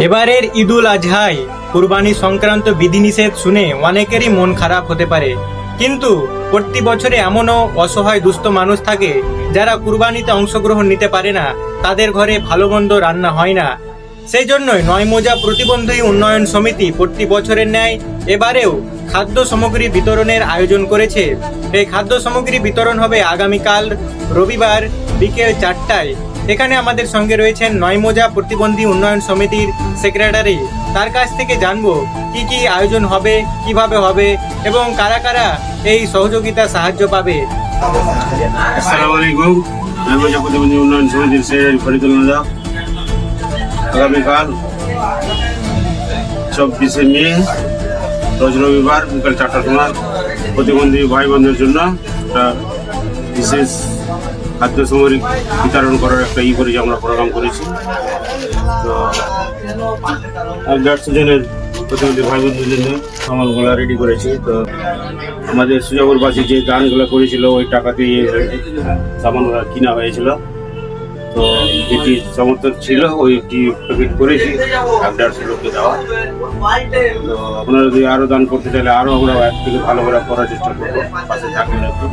এবারের ঈদুল আজহায় কুরবানি সংক্রান্ত বিধিনিষেধ শুনে অনেকেরই মন খারাপ হতে পারে, কিন্তু প্রতি বছরে এমনও অসহায় দুস্থ মানুষ থাকে যারা কুরবানিতে অংশগ্রহণ নিতে পারে না, তাদের ঘরে ভালো মন্দ রান্না হয় না। সেই জন্যই নয়মোজা প্রতিবন্ধী উন্নয়ন সমিতি প্রতি বছরের ন্যায় এবারেও খাদ্য সামগ্রী বিতরণের আয়োজন করেছে। এই খাদ্য সামগ্রী বিতরণ হবে আগামীকাল রবিবার বিকেল 4টায়। এখানে আমাদের সঙ্গে রয়েছেন নয়মোজা প্রতিবন্ধী উন্নয়ন সমিতির সেক্রেটারি। তার কাছ থেকে জানবো কি কি আয়োজন হবে, কিভাবে হবে এবং কারা কারা এই সহযোগিতা সাহায্য পাবে। আসসালামু আলাইকুম। নয়মোজা প্রতিবন্ধী উন্নয়ন সমিতির সেক্রেটারি ফরিদুল নাজা। আগামীকাল 24শে মে রোজ রবিবার বিকাল 4টার সময় প্রতিবন্ধী ভাই বোনদের জন্য একটা বিশেষ খাদ্য সামগ্রী বিতরণ করার একটা করেছি, আমরা প্রোগ্রাম করেছি। তো 150 জনের প্রতিবন্ধী ভাই বোনদের জন্য সামানগুলো রেডি করেছি। তো আমাদের সুজাপুরবাসী যে দানগুলো করেছিল ওই টাকা দিয়ে সামানগুলো কিনা হয়েছিল। তো যেটি সমর্থন ছিল ওইটি প্যাকেট করেছি 150 লোককে দেওয়া। তো আপনারা যদি আরও দান করতে চাইলে আরও আমরা এক থেকে ভালো করে করার চেষ্টা করবো। পাশে থাকবেন একটু,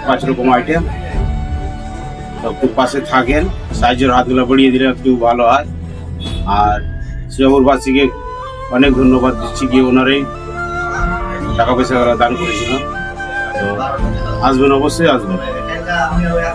পাঁচ রকম আইটেম, তো একটু পাশে থাকেন, সাহায্যের হাতগুলো বাড়িয়ে দিলে একটু ভালো হয়। আর সুজাপুরবাসীকে অনেক ধন্যবাদ দিচ্ছি, গিয়ে ওনারাই টাকা পয়সা দান করেছিল। তো আসবেন, অবশ্যই আসবেন।